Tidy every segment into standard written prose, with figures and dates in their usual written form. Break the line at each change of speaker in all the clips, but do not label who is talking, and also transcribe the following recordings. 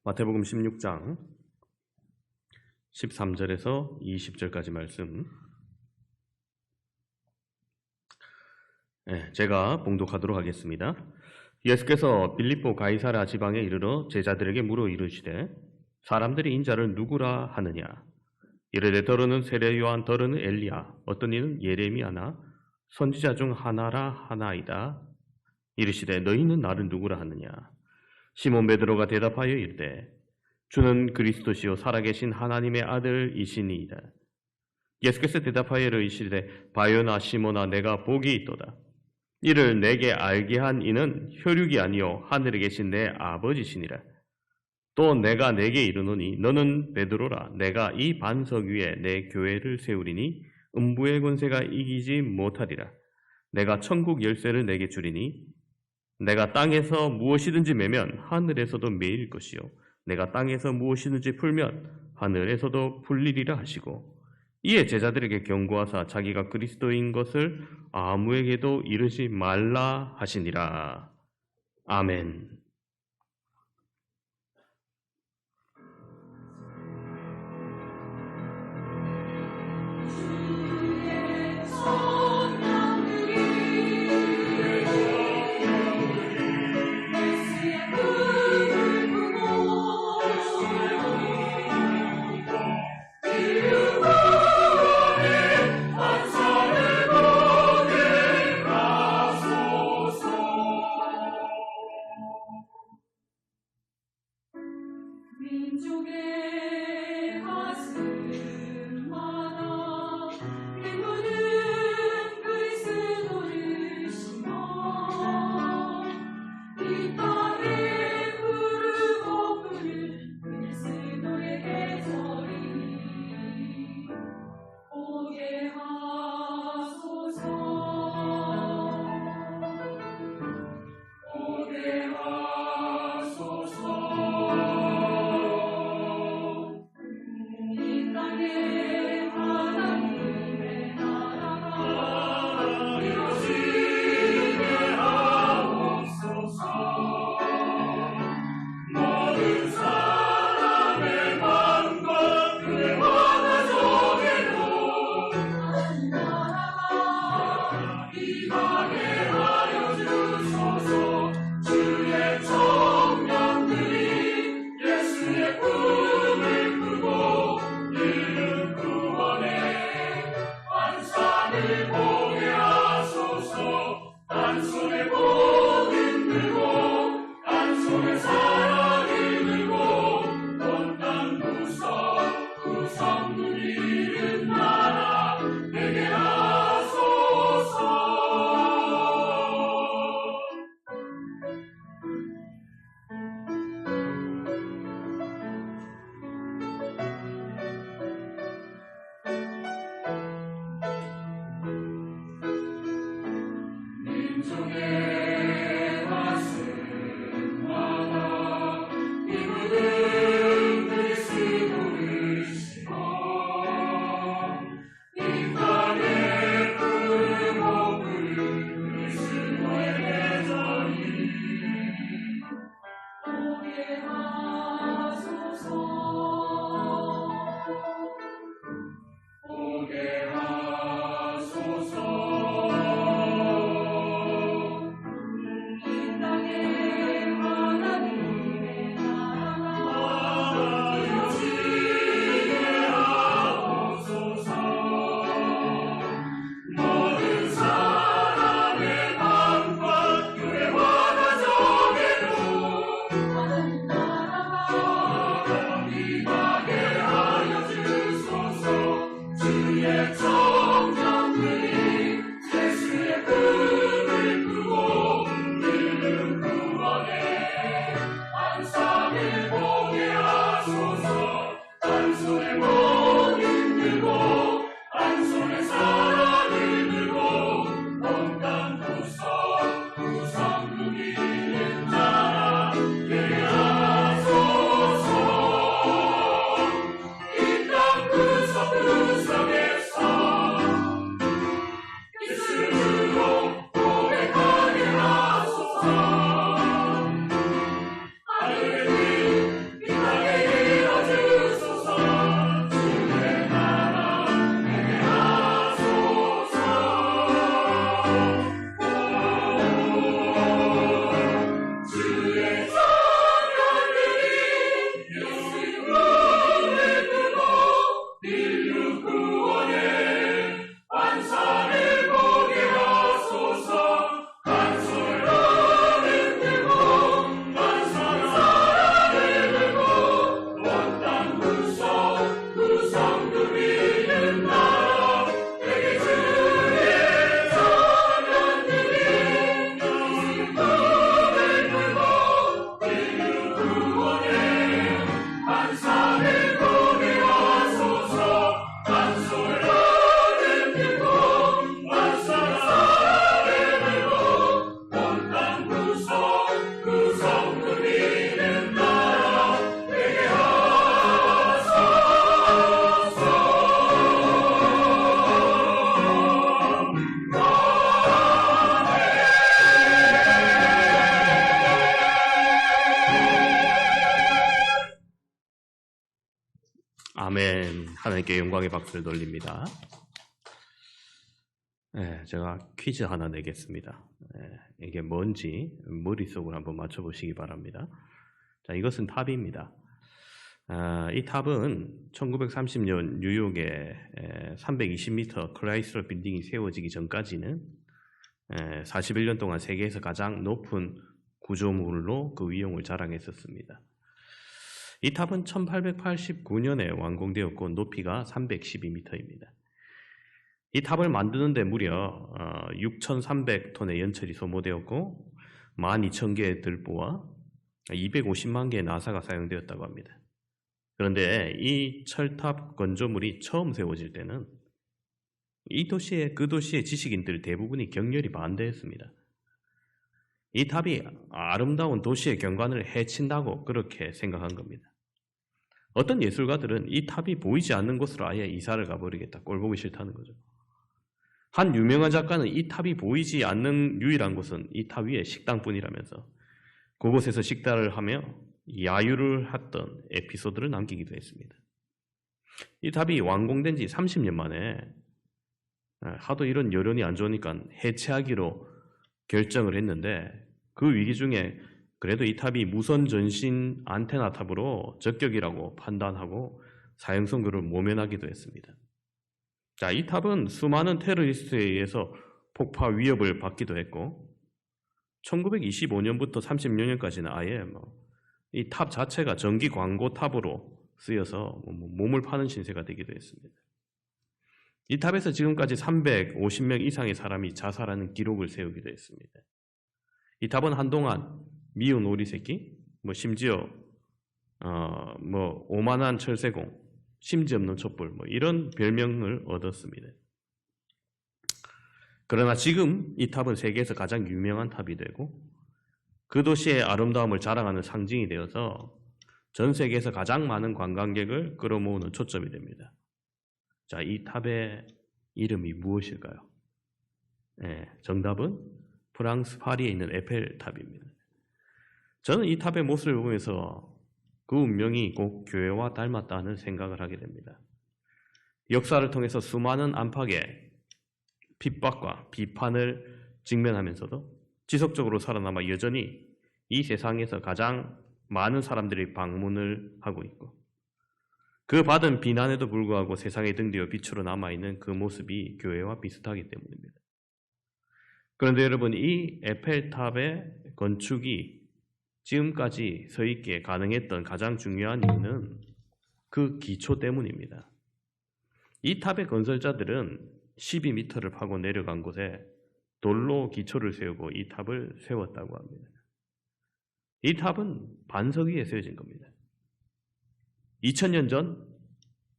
마태복음 16장 13절에서 20절까지 말씀 제가 봉독하도록 하겠습니다. 예수께서 빌립보 가이사랴 지방에 이르러 제자들에게 물어 이르시되 사람들이 인자를 누구라 하느냐? 이르되 더러는 세례 요한, 더러는 엘리야, 어떤 이는 예레미야나 선지자 중 하나라 하나이다. 이르시되 너희는 나를 누구라 하느냐? 시몬 베드로가 대답하여 이르되 주는 그리스도시요 살아계신 하나님의 아들이시니이다. 예수께서 대답하여 이르시되 바요나 시몬아, 내가 복이 있도다. 이를 내게 알게 한 이는 혈육이 아니요 하늘에 계신 내 아버지시니라. 또 내가 내게 이르노니 너는 베드로라. 내가 이 반석 위에 내 교회를 세우리니 음부의 권세가 이기지 못하리라. 내가 천국 열쇠를 내게 주리니 내가 땅에서 무엇이든지 매면 하늘에서도 매일 것이요 내가 땅에서 무엇이든지 풀면 하늘에서도 풀리리라 하시고, 이에 제자들에게 경고하사 자기가 그리스도인 것을 아무에게도 이르지 말라 하시니라. 아멘. 아멘. 하나님께 영광의 박수를 돌립니다. 제가 퀴즈 하나 내겠습니다. 이게 뭔지 머릿속으로 한번 맞춰보시기 바랍니다. 자, 이것은 탑입니다. 이 탑은 1930년 뉴욕에 320m 크라이슬러 빌딩이 세워지기 전까지는 41년 동안 세계에서 가장 높은 구조물로 그 위용을 자랑했었습니다. 이 탑은 1889년에 완공되었고 높이가 312m입니다. 이 탑을 만드는데 무려 6,300톤의 연철이 소모되었고 12,000개의 들보와 250만 개의 나사가 사용되었다고 합니다. 그런데 이 철탑 건조물이 처음 세워질 때는 그 도시의 지식인들 대부분이 격렬히 반대했습니다. 이 탑이 아름다운 도시의 경관을 해친다고 그렇게 생각한 겁니다. 어떤 예술가들은 이 탑이 보이지 않는 곳으로 아예 이사를 가버리겠다. 꼴 보기 싫다는 거죠. 한 유명한 작가는 이 탑이 보이지 않는 유일한 곳은 이 탑 위에 식당뿐이라면서 그곳에서 식사를 하며 야유를 했던 에피소드를 남기기도 했습니다. 이 탑이 완공된 지 30년 만에 하도 이런 여론이 안 좋으니까 해체하기로 결정을 했는데 그 위기 중에 그래도 이 탑이 무선 전신 안테나 탑으로 적격이라고 판단하고 사용 선고를 모면하기도 했습니다. 자, 이 탑은 수많은 테러리스트에 의해서 폭파 위협을 받기도 했고 1925년부터 36년까지는 아예 이 탑 자체가 전기 광고 탑으로 쓰여서 몸을 파는 신세가 되기도 했습니다. 이 탑에서 지금까지 350명 이상의 사람이 자살하는 기록을 세우기도 했습니다. 이 탑은 한동안 미운 오리 새끼, 심지어 오만한 철새공, 심지 없는 촛불 이런 별명을 얻었습니다. 그러나 지금 이 탑은 세계에서 가장 유명한 탑이 되고 그 도시의 아름다움을 자랑하는 상징이 되어서 전 세계에서 가장 많은 관광객을 끌어모으는 초점이 됩니다. 자, 이 탑의 이름이 무엇일까요? 정답은 프랑스 파리에 있는 에펠탑입니다. 저는 이 탑의 모습을 보면서 그 운명이 꼭 교회와 닮았다는 생각을 하게 됩니다. 역사를 통해서 수많은 안팎의 핍박과 비판을 직면하면서도 지속적으로 살아남아 여전히 이 세상에서 가장 많은 사람들이 방문을 하고 있고 그 받은 비난에도 불구하고 세상의 등 뒤어 빛으로 남아있는 그 모습이 교회와 비슷하기 때문입니다. 그런데 여러분, 이 에펠탑의 건축이 지금까지 서 있게 가능했던 가장 중요한 이유는 그 기초 때문입니다. 이 탑의 건설자들은 12m를 파고 내려간 곳에 돌로 기초를 세우고 이 탑을 세웠다고 합니다. 이 탑은 반석 위에 세워진 겁니다. 2000년 전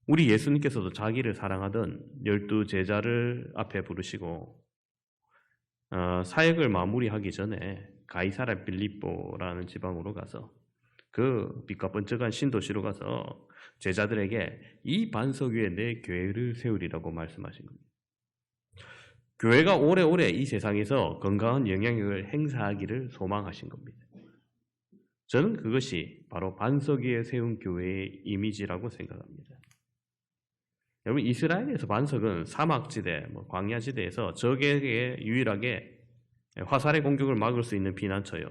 우리 예수님께서도 자기를 사랑하던 12제자를 앞에 부르시고 사역을 마무리하기 전에 가이사랴 빌립보라는 지방으로 가서 그 빛과 번쩍한 신도시로 가서 제자들에게 이 반석 위에 내 교회를 세우리라고 말씀하신 겁니다. 교회가 오래오래 이 세상에서 건강한 영향력을 행사하기를 소망하신 겁니다. 저는 그것이 바로 반석 위에 세운 교회의 이미지라고 생각합니다. 여러분, 이스라엘에서 반석은 사막지대, 광야지대에서 적에게 유일하게 화살의 공격을 막을 수 있는 피난처요.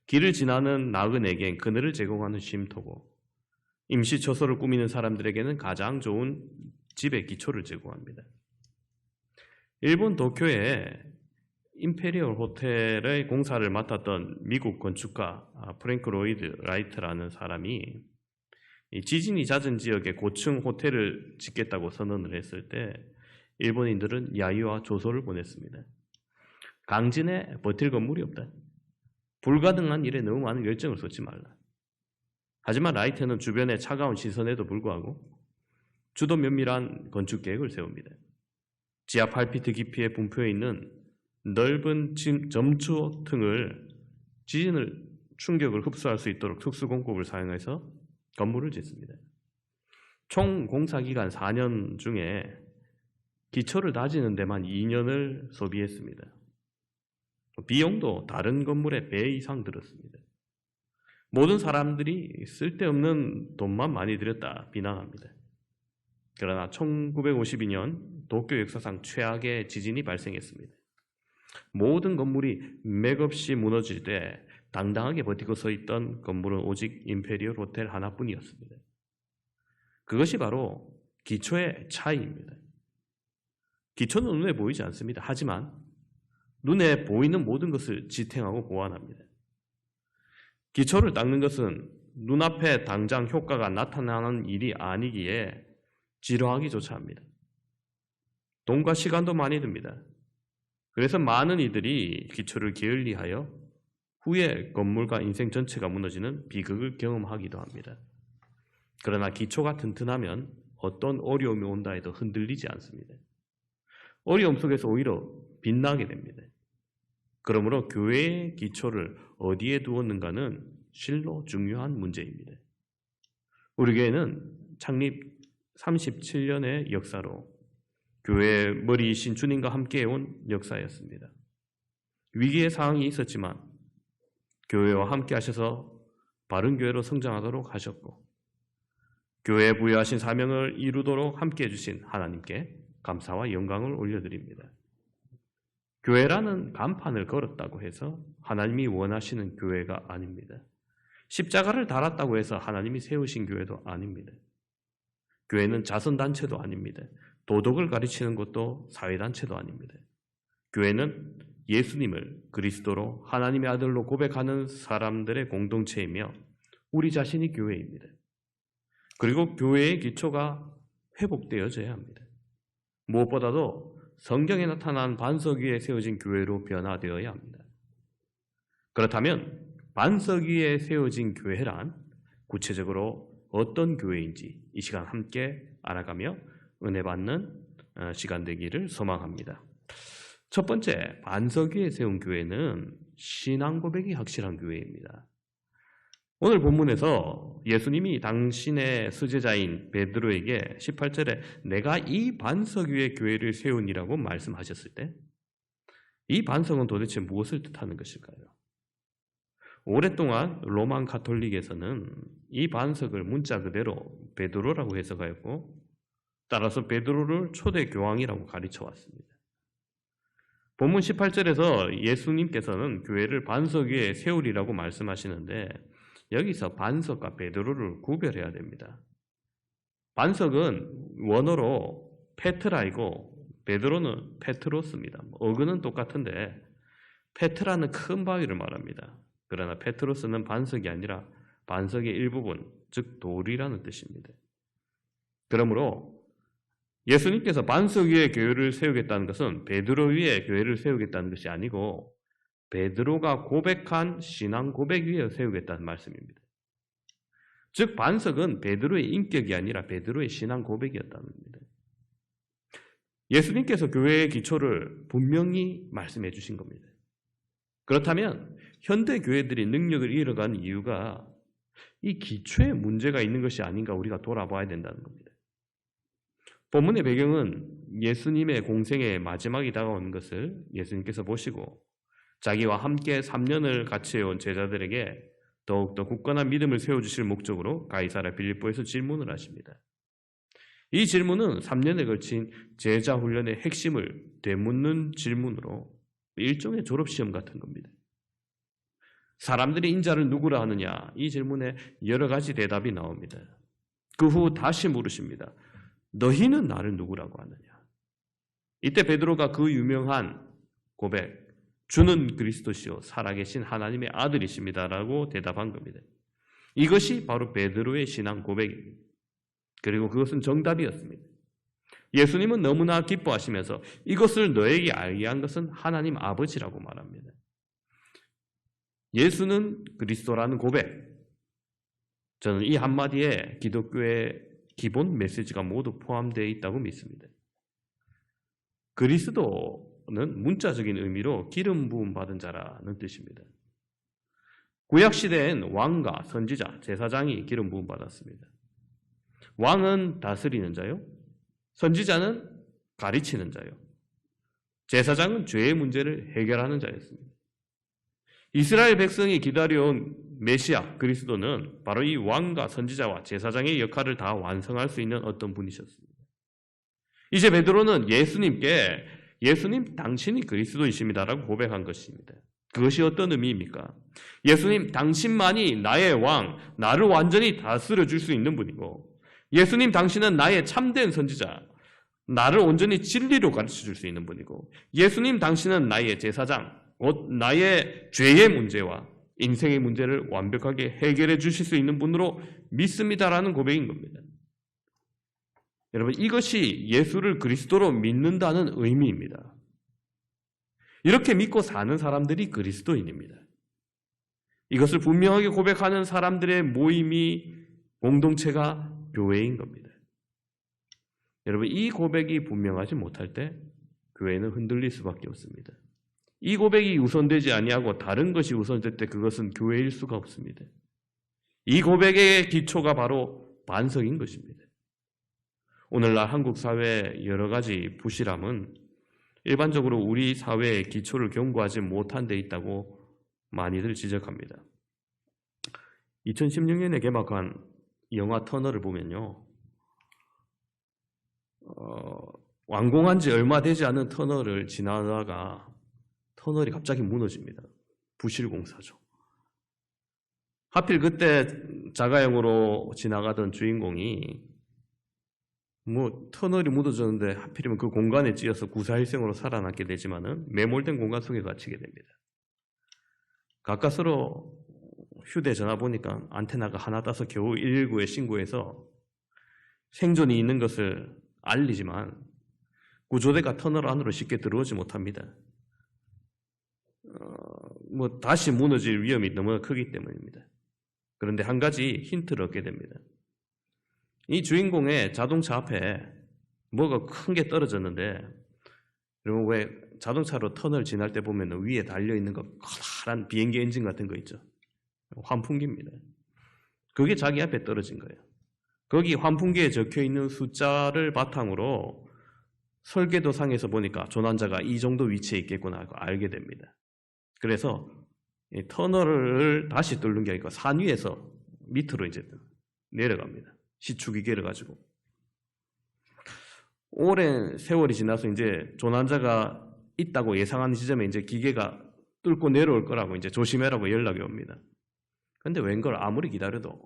길을 지나는 나그네에겐 그늘을 제공하는 쉼터고 임시 처소를 꾸미는 사람들에게는 가장 좋은 집의 기초를 제공합니다. 일본 도쿄에 임페리얼 호텔의 공사를 맡았던 미국 건축가 프랭크 로이드 라이트라는 사람이 지진이 잦은 지역에 고층 호텔을 짓겠다고 선언을 했을 때 일본인들은 야유와 조소를 보냈습니다. 강진에 버틸 건물이 없다. 불가능한 일에 너무 많은 열정을 쏟지 말라. 하지만 라이트는 주변의 차가운 시선에도 불구하고 주도 면밀한 건축 계획을 세웁니다. 지하 8피트 깊이에 분포해 있는 넓은 점추 층을 지진을 충격을 흡수할 수 있도록 특수 공법을 사용해서 건물을 짓습니다. 총 공사 기간 4년 중에 기초를 다지는 데만 2년을 소비했습니다. 비용도 다른 건물의 배 이상 들었습니다. 모든 사람들이 쓸데없는 돈만 많이 들였다 비난합니다. 그러나 1952년 도쿄 역사상 최악의 지진이 발생했습니다. 모든 건물이 맥없이 무너질 때 당당하게 버티고 서 있던 건물은 오직 임페리얼 호텔 하나뿐이었습니다. 그것이 바로 기초의 차이입니다. 기초는 눈에 보이지 않습니다. 하지만 눈에 보이는 모든 것을 지탱하고 보완합니다. 기초를 닦는 것은 눈앞에 당장 효과가 나타나는 일이 아니기에 지루하기조차 합니다. 돈과 시간도 많이 듭니다. 그래서 많은 이들이 기초를 게을리하여 후에 건물과 인생 전체가 무너지는 비극을 경험하기도 합니다. 그러나 기초가 튼튼하면 어떤 어려움이 온다 해도 흔들리지 않습니다. 어려움 속에서 오히려 빛나게 됩니다. 그러므로 교회의 기초를 어디에 두었는가는 실로 중요한 문제입니다. 우리 교회는 창립 37년의 역사로 교회의 머리이신 주님과 함께 해온 역사였습니다. 위기의 상황이 있었지만 교회와 함께 하셔서 바른 교회로 성장하도록 하셨고 교회에 부여하신 사명을 이루도록 함께 해주신 하나님께 감사와 영광을 올려드립니다. 교회라는 간판을 걸었다고 해서 하나님이 원하시는 교회가 아닙니다. 십자가를 달았다고 해서 하나님이 세우신 교회도 아닙니다. 교회는 자선단체도 아닙니다. 도덕을 가르치는 것도 사회단체도 아닙니다. 교회는 예수님을 그리스도로 하나님의 아들로 고백하는 사람들의 공동체이며 우리 자신이 교회입니다. 그리고 교회의 기초가 회복되어져야 합니다. 무엇보다도 성경에 나타난 반석 위에 세워진 교회로 변화되어야 합니다. 그렇다면 반석 위에 세워진 교회란 구체적으로 어떤 교회인지 이 시간 함께 알아가며 은혜 받는 시간 되기를 소망합니다. 첫 번째, 반석 위에 세운 교회는 신앙 고백이 확실한 교회입니다. 오늘 본문에서 예수님이 당신의 수제자인 베드로에게 18절에 내가 이 반석 위에 교회를 세우니라고 말씀하셨을 때 이 반석은 도대체 무엇을 뜻하는 것일까요? 오랫동안 로만 가톨릭에서는 이 반석을 문자 그대로 베드로라고 해석하였고 따라서 베드로를 초대 교황이라고 가르쳐 왔습니다. 본문 18절에서 예수님께서는 교회를 반석 위에 세우리라고 말씀하시는데 여기서 반석과 베드로를 구별해야 됩니다. 반석은 원어로 페트라이고 베드로는 페트로스입니다. 어근은 똑같은데 페트라는 큰 바위를 말합니다. 그러나 페트로스는 반석이 아니라 반석의 일부분, 즉 돌이라는 뜻입니다. 그러므로 예수님께서 반석 위에 교회를 세우겠다는 것은 베드로 위에 교회를 세우겠다는 것이 아니고 베드로가 고백한 신앙 고백 위에 세우겠다는 말씀입니다. 즉 반석은 베드로의 인격이 아니라 베드로의 신앙 고백이었다는 겁니다. 예수님께서 교회의 기초를 분명히 말씀해 주신 겁니다. 그렇다면 현대 교회들이 능력을 잃어간 이유가 이 기초에 문제가 있는 것이 아닌가 우리가 돌아봐야 된다는 겁니다. 본문의 배경은 예수님의 공생의 마지막이 다가오는 것을 예수님께서 보시고 자기와 함께 3년을 같이 해온 제자들에게 더욱더 굳건한 믿음을 세워주실 목적으로 가이사랴 빌립보에서 질문을 하십니다. 이 질문은 3년에 걸친 제자 훈련의 핵심을 되묻는 질문으로 일종의 졸업시험 같은 겁니다. 사람들이 인자를 누구라 하느냐? 이 질문에 여러 가지 대답이 나옵니다. 그 후 다시 물으십니다. 너희는 나를 누구라고 하느냐? 이때 베드로가 그 유명한 고백, 주는 그리스도시요 살아계신 하나님의 아들이십니다라고 대답한 겁니다. 이것이 바로 베드로의 신앙 고백입니다. 그리고 그것은 정답이었습니다. 예수님은 너무나 기뻐하시면서 이것을 너에게 알게 한 것은 하나님 아버지라고 말합니다. 예수는 그리스도라는 고백, 저는 이 한마디에 기독교의 기본 메시지가 모두 포함되어 있다고 믿습니다. 그리스도는 문자적인 의미로 기름 부음 받은 자라는 뜻입니다. 구약시대엔 왕과 선지자, 제사장이 기름 부음 받았습니다. 왕은 다스리는 자요, 선지자는 가르치는 자요, 제사장은 죄의 문제를 해결하는 자였습니다. 이스라엘 백성이 기다려온 메시아 그리스도는 바로 이 왕과 선지자와 제사장의 역할을 다 완성할 수 있는 어떤 분이셨습니다. 이제 베드로는 예수님께 예수님 당신이 그리스도이십니다라고 고백한 것입니다. 그것이 어떤 의미입니까? 예수님 당신만이 나의 왕, 나를 완전히 다스려 줄 수 있는 분이고 예수님 당신은 나의 참된 선지자, 나를 온전히 진리로 가르쳐 줄 수 있는 분이고 예수님 당신은 나의 제사장, 곧 나의 죄의 문제와 인생의 문제를 완벽하게 해결해 주실 수 있는 분으로 믿습니다라는 고백인 겁니다. 여러분, 이것이 예수를 그리스도로 믿는다는 의미입니다. 이렇게 믿고 사는 사람들이 그리스도인입니다. 이것을 분명하게 고백하는 사람들의 모임이, 공동체가 교회인 겁니다. 여러분, 이 고백이 분명하지 못할 때 교회는 흔들릴 수밖에 없습니다. 이 고백이 우선되지 아니하고 다른 것이 우선될 때 그것은 교회일 수가 없습니다. 이 고백의 기초가 바로 반석인 것입니다. 오늘날 한국 사회의 여러 가지 부실함은 일반적으로 우리 사회의 기초를 견고하지 못한 데 있다고 많이들 지적합니다. 2016년에 개막한 영화 터널을 보면요, 완공한 지 얼마 되지 않은 터널을 지나다가 터널이 갑자기 무너집니다. 부실공사죠. 하필 그때 자가용으로 지나가던 주인공이 터널이 무너졌는데 하필이면 그 공간에 찌어서 구사일생으로 살아남게 되지만은 매몰된 공간 속에 갇히게 됩니다. 가까스로 휴대전화 보니까 안테나가 하나 따서 겨우 119에 신고해서 생존이 있는 것을 알리지만 구조대가 터널 안으로 쉽게 들어오지 못합니다. 다시 무너질 위험이 너무 크기 때문입니다. 그런데 한 가지 힌트를 얻게 됩니다. 이 주인공의 자동차 앞에 뭐가 큰 게 떨어졌는데, 여러분 왜 자동차로 터널 지날 때 보면 위에 달려있는 거 커다란 비행기 엔진 같은 거 있죠? 환풍기입니다. 그게 자기 앞에 떨어진 거예요. 거기 환풍기에 적혀있는 숫자를 바탕으로 설계도상에서 보니까 조난자가 이 정도 위치에 있겠구나 하고 알게 됩니다. 그래서 이 터널을 다시 뚫는 게 아니고 산 위에서 밑으로 이제 내려갑니다. 시추기계를 가지고. 오랜 세월이 지나서 이제 조난자가 있다고 예상하는 지점에 이제 기계가 뚫고 내려올 거라고 이제 조심해라고 연락이 옵니다. 근데 웬걸 아무리 기다려도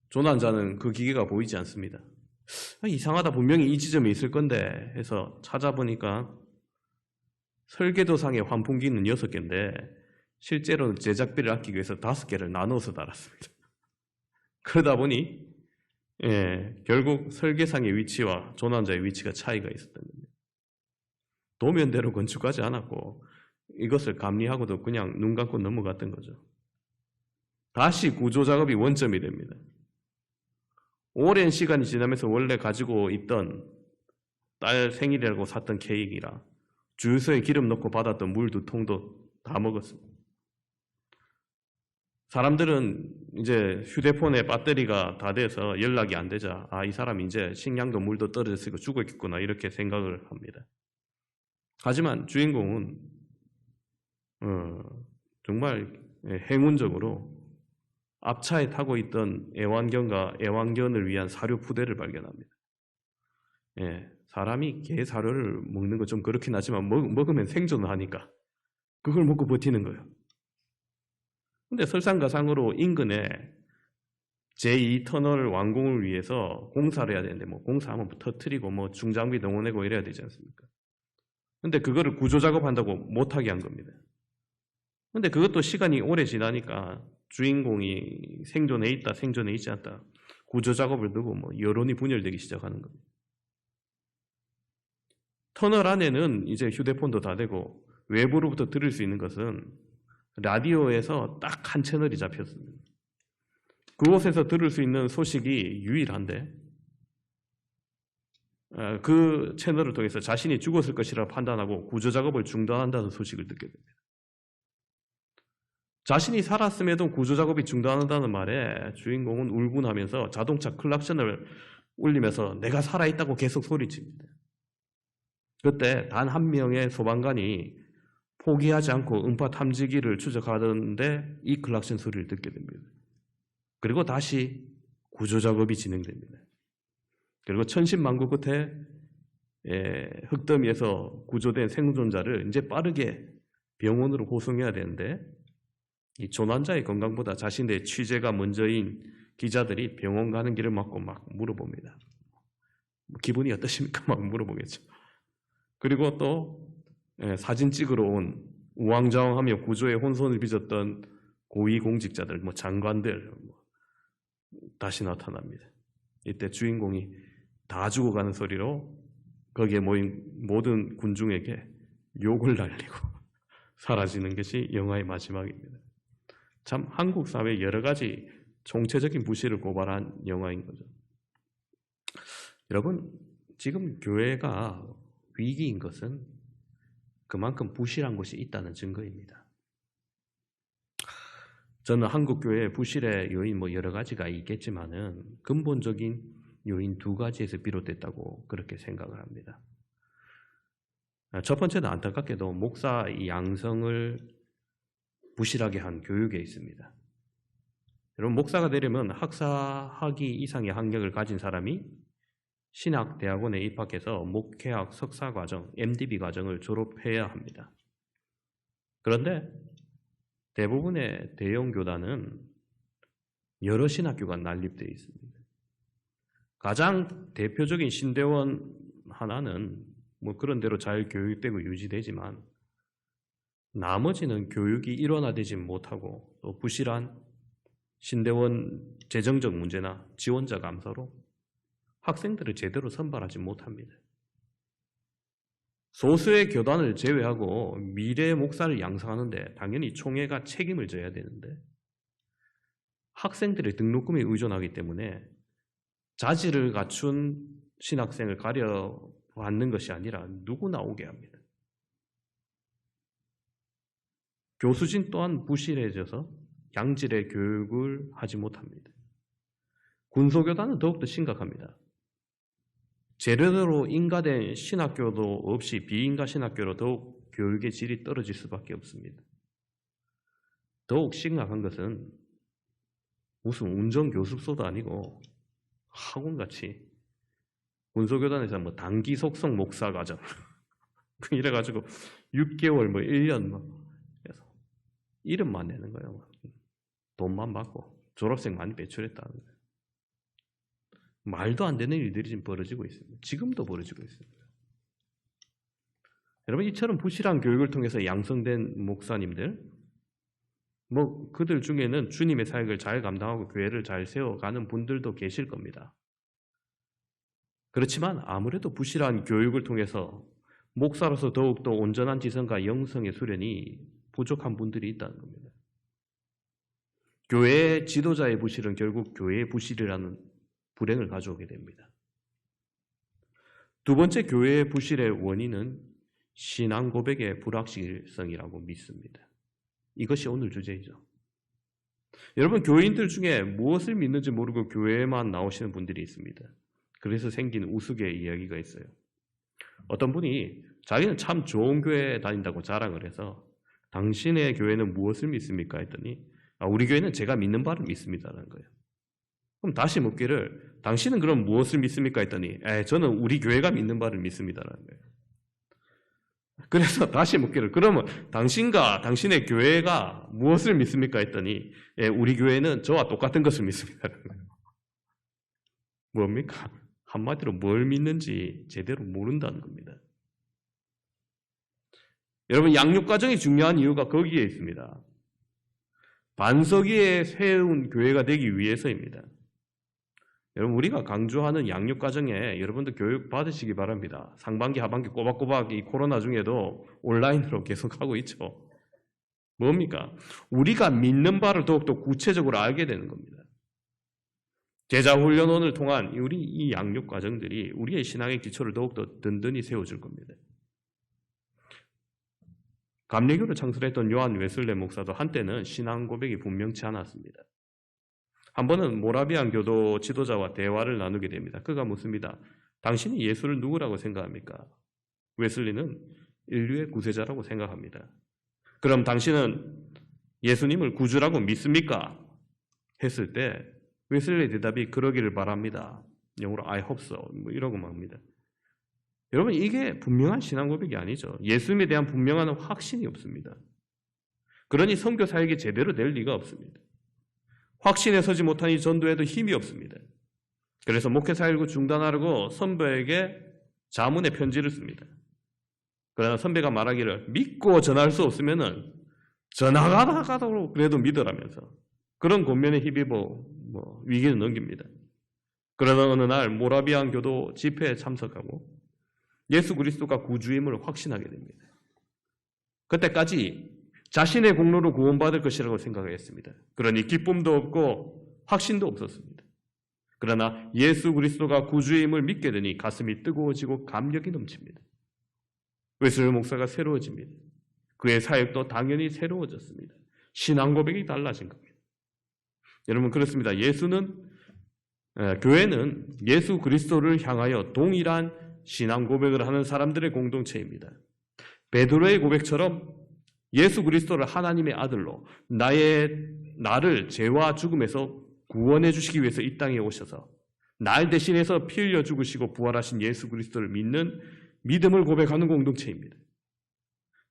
조난자는 그 기계가 보이지 않습니다. 이상하다, 분명히 이 지점에 있을 건데 해서 찾아보니까 설계도상의 환풍기는 6개인데 실제로는 제작비를 아끼기 위해서 5개를 나눠서 달았습니다. 그러다 보니 결국 설계상의 위치와 조난자의 위치가 차이가 있었던 겁니다. 도면대로 건축하지 않았고 이것을 감리하고도 그냥 눈 감고 넘어갔던 거죠. 다시 구조작업이 원점이 됩니다. 오랜 시간이 지나면서 원래 가지고 있던 딸 생일이라고 샀던 케이크랑 주유소에 기름 넣고 받았던 물 2통도 다 먹었습니다. 사람들은 이제 휴대폰에 배터리가 다 돼서 연락이 안 되자 이 사람 이제 식량도 물도 떨어졌으니까 죽었겠구나 이렇게 생각을 합니다. 하지만 주인공은 정말 행운적으로 앞차에 타고 있던 애완견과 애완견을 위한 사료 푸대를 발견합니다. 사람이 개 사료를 먹는 건 좀 그렇긴 하지만 먹으면 생존을 하니까 그걸 먹고 버티는 거예요. 근데 설상가상으로 인근에 제2터널 완공을 위해서 공사를 해야 되는데 공사하면 터트리고 중장비 동원하고 이래야 되지 않습니까? 근데 그거를 구조작업한다고 못하게 한 겁니다. 근데 그것도 시간이 오래 지나니까 주인공이 생존해 있다, 생존해 있지 않다 구조작업을 두고 여론이 분열되기 시작하는 겁니다. 터널 안에는 이제 휴대폰도 다 되고 외부로부터 들을 수 있는 것은 라디오에서 딱 한 채널이 잡혔습니다. 그곳에서 들을 수 있는 소식이 유일한데 그 채널을 통해서 자신이 죽었을 것이라 판단하고 구조작업을 중단한다는 소식을 듣게 됩니다. 자신이 살았음에도 구조작업이 중단한다는 말에 주인공은 울분하면서 자동차 클락션을 울리면서 내가 살아있다고 계속 소리칩니다. 그때 단 한 명의 소방관이 포기하지 않고 음파 탐지기를 추적하던데 이 클락션 소리를 듣게 됩니다. 그리고 다시 구조작업이 진행됩니다. 그리고 천신만고 끝에 흙더미에서 구조된 생존자를 이제 빠르게 병원으로 호송해야 되는데 이 조난자의 건강보다 자신의 취재가 먼저인 기자들이 병원 가는 길을 막고 막 물어봅니다. 기분이 어떠십니까? 막 물어보겠죠. 그리고 또 사진 찍으러 온 우왕좌왕하며 구조에 혼선을 빚었던 고위공직자들, 장관들 다시 나타납니다. 이때 주인공이 다 죽어가는 소리로 거기에 모인 모든 군중에게 욕을 날리고 사라지는 것이 영화의 마지막입니다. 참 한국 사회의 여러 가지 총체적인 부실을 고발한 영화인 거죠. 여러분, 지금 교회가 위기인 것은 그만큼 부실한 곳이 있다는 증거입니다. 저는 한국 교회의 부실의 요인 여러 가지가 있겠지만은 근본적인 요인 두 가지에서 비롯됐다고 그렇게 생각을 합니다. 첫 번째는 안타깝게도 목사 양성을 부실하게 한 교육에 있습니다. 여러분, 목사가 되려면 학사학위 이상의 학력을 가진 사람이 신학대학원에 입학해서 목회학 석사과정, MDB 과정을 졸업해야 합니다. 그런데 대부분의 대형 교단은 여러 신학교가 난립되어 있습니다. 가장 대표적인 신대원 하나는 그런 대로 잘 교육되고 유지되지만 나머지는 교육이 일원화되지 못하고 또 부실한 신대원 재정적 문제나 지원자 감소로 학생들을 제대로 선발하지 못합니다. 소수의 교단을 제외하고 미래 목사를 양성하는데 당연히 총회가 책임을 져야 되는데 학생들의 등록금에 의존하기 때문에 자질을 갖춘 신학생을 가려받는 것이 아니라 누구나 오게 합니다. 교수진 또한 부실해져서 양질의 교육을 하지 못합니다. 군소교단은 더욱더 심각합니다. 제대로 인가된 신학교도 없이 비인가 신학교로 더욱 교육의 질이 떨어질 수밖에 없습니다. 더욱 심각한 것은 무슨 운전교습소도 아니고 학원같이 군소교단에서 단기 속성 목사 과정 이래가지고 6개월 1년 그래서 이름만 내는 거예요. 돈만 받고 졸업생 많이 배출했다는 거예요. 말도 안 되는 일들이 지금 벌어지고 있습니다. 지금도 벌어지고 있습니다. 여러분, 이처럼 부실한 교육을 통해서 양성된 목사님들, 그들 중에는 주님의 사역을 잘 감당하고 교회를 잘 세워가는 분들도 계실 겁니다. 그렇지만 아무래도 부실한 교육을 통해서 목사로서 더욱더 온전한 지성과 영성의 수련이 부족한 분들이 있다는 겁니다. 교회의 지도자의 부실은 결국 교회의 부실이라는 불행을 가져오게 됩니다. 두 번째 교회의 부실의 원인은 신앙 고백의 불확실성이라고 믿습니다. 이것이 오늘 주제이죠. 여러분, 교인들 중에 무엇을 믿는지 모르고 교회에만 나오시는 분들이 있습니다. 그래서 생긴 우스개 이야기가 있어요. 어떤 분이 자기는 참 좋은 교회에 다닌다고 자랑을 해서 당신의 교회는 무엇을 믿습니까? 했더니 우리 교회는 제가 믿는 바를 믿습니다라는 거예요. 그럼 다시 묻기를 당신은 그럼 무엇을 믿습니까? 했더니 저는 우리 교회가 믿는 바를 믿습니다라는 거예요. 그래서 다시 묻기를 그러면 당신과 당신의 교회가 무엇을 믿습니까? 했더니 우리 교회는 저와 똑같은 것을 믿습니다라는 거예요. 뭡니까? 한마디로 뭘 믿는지 제대로 모른다는 겁니다. 여러분, 양육과정이 중요한 이유가 거기에 있습니다. 반석 위에 세운 교회가 되기 위해서입니다. 여러분, 우리가 강조하는 양육과정에 여러분들 교육 받으시기 바랍니다. 상반기, 하반기 꼬박꼬박 이 코로나 중에도 온라인으로 계속하고 있죠. 뭡니까? 우리가 믿는 바를 더욱더 구체적으로 알게 되는 겁니다. 제자훈련원을 통한 우리 이 양육과정들이 우리의 신앙의 기초를 더욱더 든든히 세워줄 겁니다. 감리교를 창설했던 요한 웨슬레 목사도 한때는 신앙 고백이 분명치 않았습니다. 한 번은 모라비안 교도 지도자와 대화를 나누게 됩니다. 그가 묻습니다. 당신이 예수를 누구라고 생각합니까? 웨슬리는 인류의 구세자라고 생각합니다. 그럼 당신은 예수님을 구주라고 믿습니까? 했을 때 웨슬리의 대답이 그러기를 바랍니다. 영어로 I hope so 뭐 이러고 맙니다. 여러분 이게 분명한 신앙 고백이 아니죠. 예수님에 대한 분명한 확신이 없습니다. 그러니 선교 사역이 제대로 될 리가 없습니다. 확신에 서지 못하니 전도에도 힘이 없습니다. 그래서 목회 사역을 중단하려고 선배에게 자문의 편지를 씁니다. 그러나 선배가 말하기를 믿고 전할 수 없으면은 전화가 나가도록 그래도 믿으라면서 그런 권면에 힘입어 위기를 넘깁니다. 그러나 어느 날 모라비안 교도 집회에 참석하고 예수 그리스도가 구주임을 확신하게 됩니다. 그때까지 자신의 공로로 구원받을 것이라고 생각했습니다. 그러니 기쁨도 없고 확신도 없었습니다. 그러나 예수 그리스도가 구주임을 믿게 되니 가슴이 뜨거워지고 감격이 넘칩니다. 웨슬리 목사가 새로워집니다. 그의 사역도 당연히 새로워졌습니다. 신앙 고백이 달라진 겁니다. 여러분 그렇습니다. 교회는 예수 그리스도를 향하여 동일한 신앙 고백을 하는 사람들의 공동체입니다. 베드로의 고백처럼 예수 그리스도를 하나님의 아들로 나를 죄와 죽음에서 구원해 주시기 위해서 이 땅에 오셔서 날 대신해서 피 흘려 죽으시고 부활하신 예수 그리스도를 믿는 믿음을 고백하는 공동체입니다.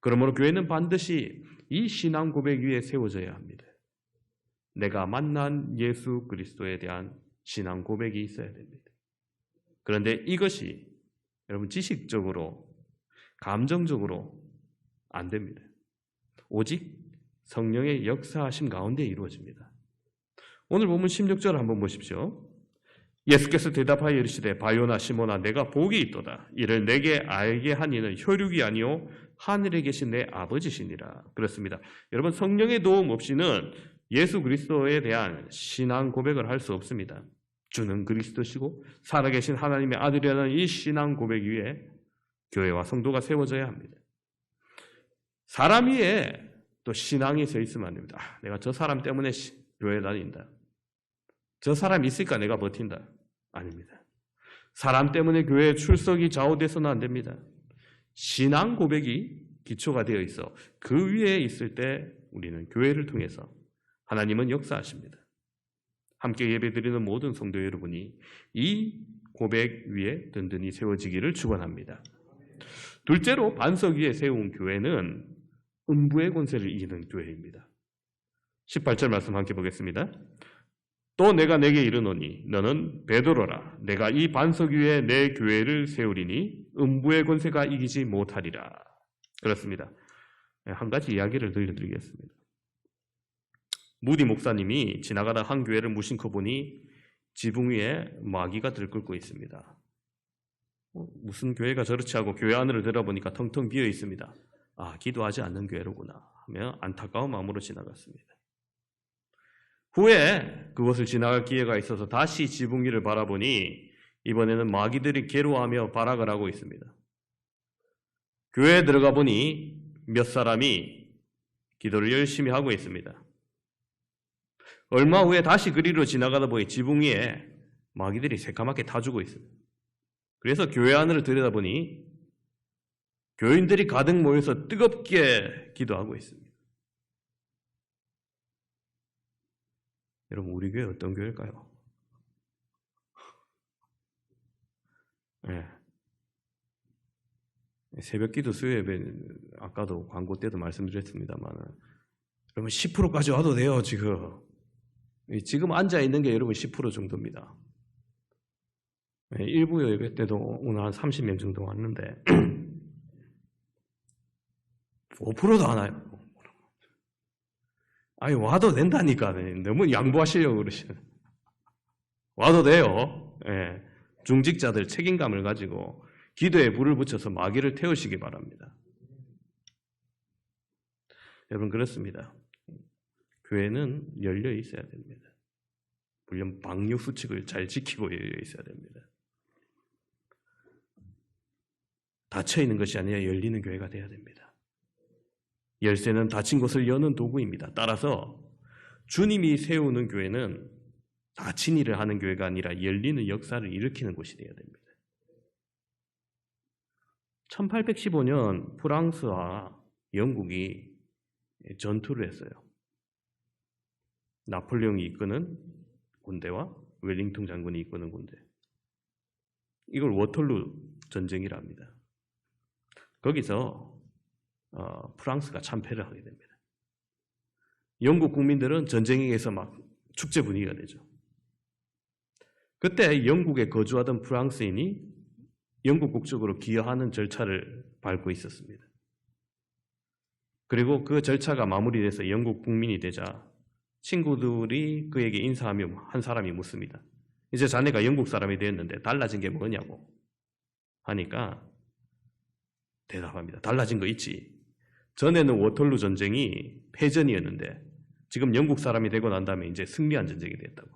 그러므로 교회는 반드시 이 신앙 고백 위에 세워져야 합니다. 내가 만난 예수 그리스도에 대한 신앙 고백이 있어야 됩니다. 그런데 이것이 여러분 지식적으로, 감정적으로 안 됩니다. 오직 성령의 역사하심 가운데 이루어집니다. 오늘 본문 16절 한번 보십시오. 예수께서 대답하여 이르시되 바요나 시몬아 내가 복이 있도다. 이를 내게 알게 한 이는 혈육이 아니요 하늘에 계신 내 아버지시니라. 그렇습니다. 여러분 성령의 도움 없이는 예수 그리스도에 대한 신앙 고백을 할 수 없습니다. 주는 그리스도시고 살아계신 하나님의 아들이라는 이 신앙 고백 위에 교회와 성도가 세워져야 합니다. 사람 위에 또 신앙이 서 있으면 안 됩니다. 내가 저 사람 때문에 교회 다닌다. 저 사람 있으니까 내가 버틴다. 아닙니다. 사람 때문에 교회에 출석이 좌우돼서는 안 됩니다. 신앙 고백이 기초가 되어 있어 그 위에 있을 때 우리는 교회를 통해서 하나님은 역사하십니다. 함께 예배드리는 모든 성도 여러분이 이 고백 위에 든든히 세워지기를 축원합니다. 둘째로 반석 위에 세운 교회는 음부의 권세를 이기는 교회입니다. 18절 말씀 함께 보겠습니다. 또 내가 내게 이르노니 너는 베드로라. 내가 이 반석 위에 내 교회를 세우리니 음부의 권세가 이기지 못하리라. 그렇습니다. 한 가지 이야기를 들려드리겠습니다. 무디 목사님이 지나가다 한 교회를 무심코 보니 지붕 위에 마귀가 들끓고 있습니다. 무슨 교회가 저렇지 하고 교회 안으로 들어보니까 텅텅 비어 있습니다. 아, 기도하지 않는 교회로구나 하며 안타까운 마음으로 지나갔습니다. 후에 그것을 지나갈 기회가 있어서 다시 지붕 위를 바라보니 이번에는 마귀들이 괴로워하며 발악을 하고 있습니다. 교회에 들어가 보니 몇 사람이 기도를 열심히 하고 있습니다. 얼마 후에 다시 그리로 지나가다 보니 지붕 위에 마귀들이 새까맣게 타주고 있습니다. 그래서 교회 안을 들여다보니 교인들이 가득 모여서 뜨겁게 기도하고 있습니다. 여러분 우리 교회 어떤 교회일까요? 네. 새벽 기도 수요 예배는 아까도 광고 때도 말씀드렸습니다만 여러분 10%까지 와도 돼요. 지금 앉아있는 게 여러분 10% 정도입니다. 일부 예배 때도 오늘 한 30명 정도 왔는데 5%도 안 와요. 아니 와도 된다니까. 너무 양보하시려고 그러시네. 와도 돼요. 예. 중직자들 책임감을 가지고 기도에 불을 붙여서 마귀를 태우시기 바랍니다. 여러분 그렇습니다. 교회는 열려 있어야 됩니다. 물론 방역 수칙을 잘 지키고 열려 있어야 됩니다. 닫혀 있는 것이 아니라 열리는 교회가 돼야 됩니다. 열쇠는 닫힌 곳을 여는 도구입니다. 따라서 주님이 세우는 교회는 닫힌 일을 하는 교회가 아니라 열리는 역사를 일으키는 곳이 되어야 됩니다. 1815년 프랑스와 영국이 전투를 했어요. 나폴레옹이 이끄는 군대와 웰링턴 장군이 이끄는 군대. 이걸 워털루 전쟁이랍니다. 거기서 프랑스가 참패를 하게 됩니다. 영국 국민들은 전쟁에 의해서 막 축제 분위기가 되죠. 그때 영국에 거주하던 프랑스인이 영국 국적으로 기여하는 절차를 밟고 있었습니다. 그리고 그 절차가 마무리돼서 영국 국민이 되자 친구들이 그에게 인사하며 한 사람이 묻습니다. 이제 자네가 영국 사람이 되었는데 달라진 게 뭐냐고 하니까 대답합니다. 달라진 거 있지. 전에는 워털루 전쟁이 패전이었는데 지금 영국 사람이 되고 난 다음에 이제 승리한 전쟁이 됐다고.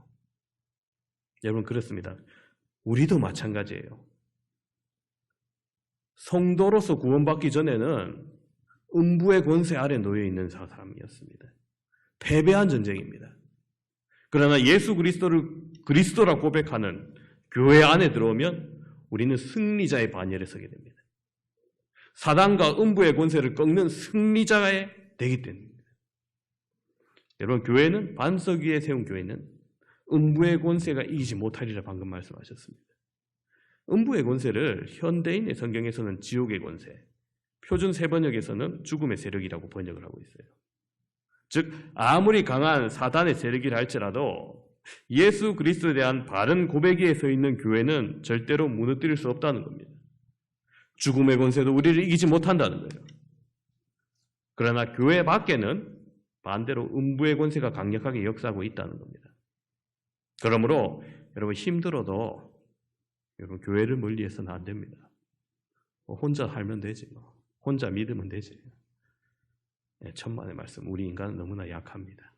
여러분 그렇습니다. 우리도 마찬가지예요. 성도로서 구원받기 전에는 음부의 권세 아래 놓여 있는 사람이었습니다. 패배한 전쟁입니다. 그러나 예수 그리스도를 그리스도라 고백하는 교회 안에 들어오면 우리는 승리자의 반열에 서게 됩니다. 사단과 음부의 권세를 꺾는 승리자가 되기 때문입니다. 여러분 교회는 반석 위에 세운 교회는 음부의 권세가 이기지 못하리라 방금 말씀하셨습니다. 음부의 권세를 현대인의 성경에서는 지옥의 권세, 표준 세번역에서는 죽음의 세력이라고 번역을 하고 있어요. 즉 아무리 강한 사단의 세력이라 할지라도 예수 그리스도에 대한 바른 고백 위에 서 있는 교회는 절대로 무너뜨릴 수 없다는 겁니다. 죽음의 권세도 우리를 이기지 못한다는 거예요. 그러나 교회 밖에는 반대로 음부의 권세가 강력하게 역사하고 있다는 겁니다. 그러므로 여러분 힘들어도 여러분 교회를 멀리해서는 안 됩니다. 혼자 살면 되지 뭐. 혼자 믿으면 되지. 천만의 말씀. 우리 인간은 너무나 약합니다.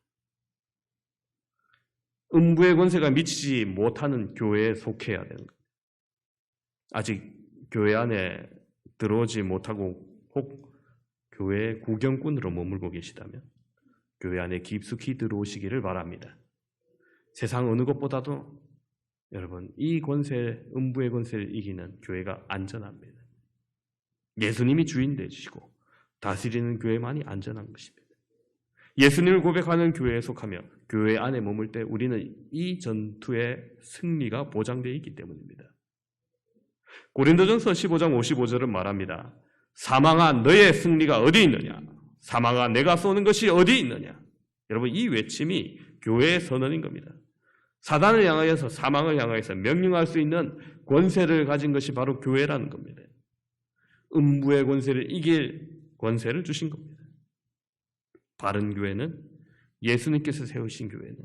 음부의 권세가 미치지 못하는 교회에 속해야 되는 거예요. 아직 교회 안에 들어오지 못하고 혹 교회 구경꾼으로 머물고 계시다면 교회 안에 깊숙이 들어오시기를 바랍니다. 세상 어느 것보다도 여러분 이 권세, 음부의 권세를 이기는 교회가 안전합니다. 예수님이 주인 되시고 다스리는 교회만이 안전한 것입니다. 예수님을 고백하는 교회에 속하며 교회 안에 머물 때 우리는 이 전투의 승리가 보장되어 있기 때문입니다. 고린도전서 15장 55절은 말합니다. 사망아 너의 승리가 어디 있느냐? 사망아 내가 쏘는 것이 어디 있느냐? 여러분 이 외침이 교회의 선언인 겁니다. 사단을 향하여서 사망을 향하여서 명령할 수 있는 권세를 가진 것이 바로 교회라는 겁니다. 음부의 권세를 이길 권세를 주신 겁니다. 바른 교회는 예수님께서 세우신 교회는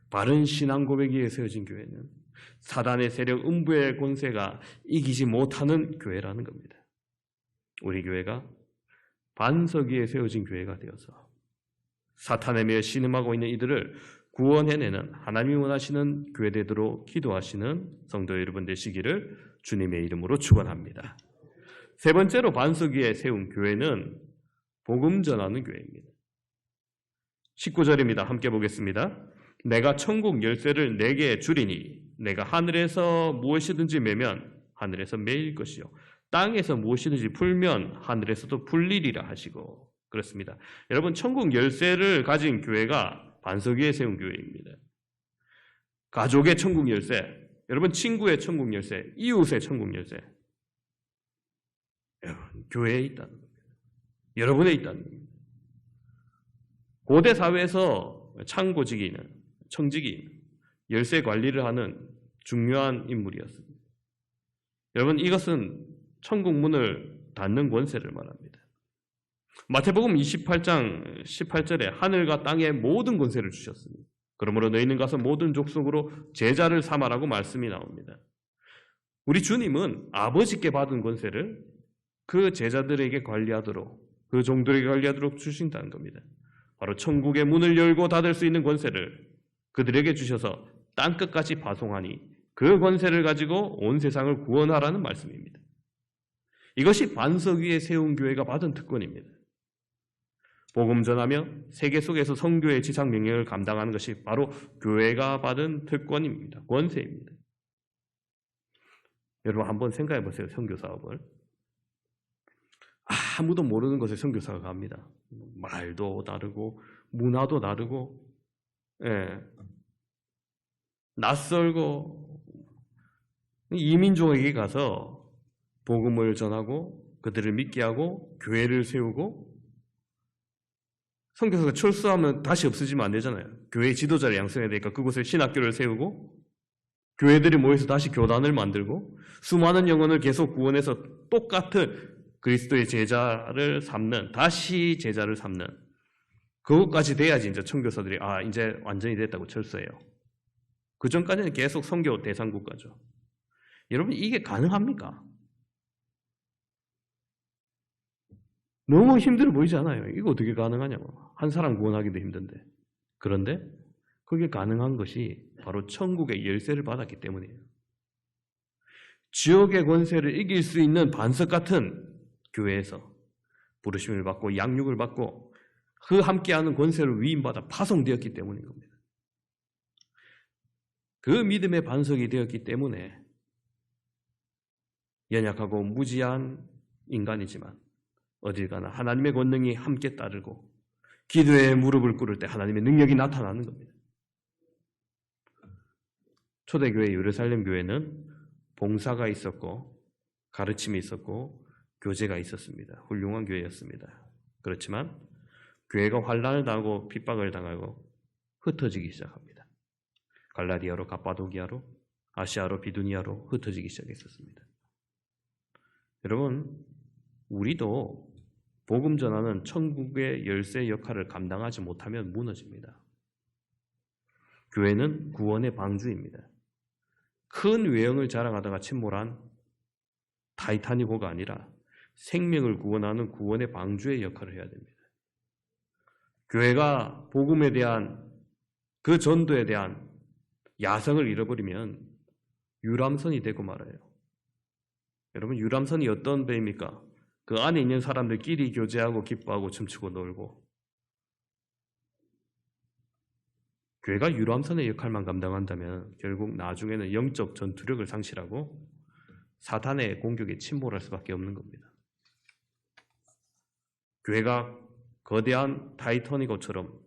바른 신앙 고백 위에 세워진 교회는 사단의 세력 음부의 권세가 이기지 못하는 교회라는 겁니다. 우리 교회가 반석 위에 세워진 교회가 되어서 사탄에 매여 신음하고 있는 이들을 구원해내는 하나님이 원하시는 교회 되도록 기도하시는 성도 여러분 되시기를 주님의 이름으로 축원합니다. 세 번째로 반석 위에 세운 교회는 복음 전하는 교회입니다. 19절입니다. 함께 보겠습니다. 내가 천국 열쇠를 내게 주리니 내가 하늘에서 무엇이든지 매면 하늘에서 매일 것이요 땅에서 무엇이든지 풀면 하늘에서도 풀리리라 하시고 그렇습니다. 여러분 천국 열쇠를 가진 교회가 반석 위에 세운 교회입니다. 가족의 천국 열쇠, 여러분 친구의 천국 열쇠, 이웃의 천국 열쇠 여러분 교회에 있다는 겁니다. 여러분에 있다는 겁니다. 고대 사회에서 창고직인, 청직인, 열쇠 관리를 하는 중요한 인물이었습니다. 여러분 이것은 천국 문을 닫는 권세를 말합니다. 마태복음 28장 18절에 하늘과 땅의 모든 권세를 주셨습니다. 그러므로 너희는 가서 모든 족속으로 제자를 삼아라고 말씀이 나옵니다. 우리 주님은 아버지께 받은 권세를 그 제자들에게 관리하도록 그 종들에게 관리하도록 주신다는 겁니다. 바로 천국의 문을 열고 닫을 수 있는 권세를 그들에게 주셔서 땅끝까지 파송하니 그 권세를 가지고 온 세상을 구원하라는 말씀입니다. 이것이 반석 위에 세운 교회가 받은 특권입니다. 복음 전하며 세계 속에서 선교의 지상 명령을 감당하는 것이 바로 교회가 받은 특권입니다. 권세입니다. 여러분 한번 생각해 보세요. 선교 사업을. 아무도 모르는 곳에 선교사가 갑니다. 말도 다르고 문화도 다르고 낯설고 이민족에게 가서 복음을 전하고 그들을 믿게 하고 교회를 세우고, 선교사가 철수하면 다시 없어지면 안 되잖아요. 교회 지도자를 양성해야 되니까 그곳에 신학교를 세우고 교회들이 모여서 다시 교단을 만들고 수많은 영혼을 계속 구원해서 똑같은 그리스도의 제자를 삼는, 다시 제자를 삼는, 그것까지 돼야지 이제 선교사들이 이제 완전히 됐다고 철수해요. 그 전까지는 계속 선교 대상국가죠. 여러분, 이게 가능합니까? 너무 힘들어 보이지 않아요? 이거 어떻게 가능하냐고. 한 사람 구원하기도 힘든데. 그런데 그게 가능한 것이 바로 천국의 열쇠를 받았기 때문이에요. 지옥의 권세를 이길 수 있는 반석 같은 교회에서 부르심을 받고 양육을 받고 그 함께하는 권세를 위임받아 파송되었기 때문인 겁니다. 그 믿음의 반석이 되었기 때문에 연약하고 무지한 인간이지만 어딜 가나 하나님의 권능이 함께 따르고 기도에 무릎을 꿇을 때 하나님의 능력이 나타나는 겁니다. 초대교회 예루살렘 교회는 봉사가 있었고 가르침이 있었고 교제가 있었습니다. 훌륭한 교회였습니다. 그렇지만 교회가 환난을 당하고 핍박을 당하고 흩어지기 시작합니다. 갈라디아로, 갑바도기아로, 아시아로, 비두니아로 흩어지기 시작했었습니다. 여러분, 우리도 복음 전하는 천국의 열쇠 역할을 감당하지 못하면 무너집니다. 교회는 구원의 방주입니다. 큰 외형을 자랑하다가 침몰한 타이타닉호가 아니라 생명을 구원하는 구원의 방주의 역할을 해야 됩니다. 교회가 복음에 대한 그 전도에 대한 야성을 잃어버리면 유람선이 되고 말아요. 여러분, 유람선이 어떤 배입니까? 그 안에 있는 사람들끼리 교제하고 기뻐하고 춤추고 놀고, 교회가 유람선의 역할만 감당한다면 결국 나중에는 영적 전투력을 상실하고 사탄의 공격에 침몰할 수밖에 없는 겁니다. 교회가 거대한 타이타닉호처럼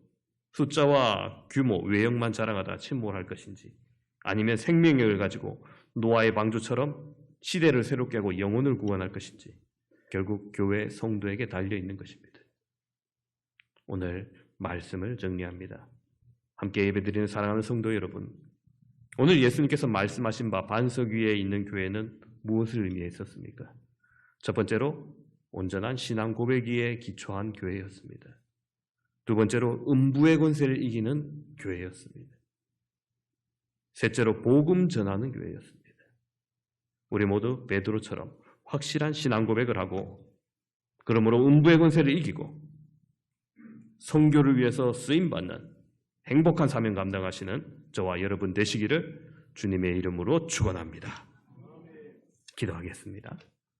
숫자와 규모, 외형만 자랑하다 침몰할 것인지, 아니면 생명력을 가지고 노아의 방주처럼 시대를 새롭게 하고 영혼을 구원할 것인지, 결국 교회 성도에게 달려있는 것입니다. 오늘 말씀을 정리합니다. 함께 예배드리는 사랑하는 성도 여러분, 오늘 예수님께서 말씀하신 바 반석 위에 있는 교회는 무엇을 의미했었습니까? 첫 번째로 온전한 신앙 고백 위에 기초한 교회였습니다. 두 번째로 음부의 권세를 이기는 교회였습니다. 셋째로 복음 전하는 교회였습니다. 우리 모두 베드로처럼 확실한 신앙 고백을 하고, 그러므로 음부의 권세를 이기고 선교를 위해서 쓰임받는 행복한 사명 감당하시는 저와 여러분 되시기를 주님의 이름으로 축원합니다. 기도하겠습니다.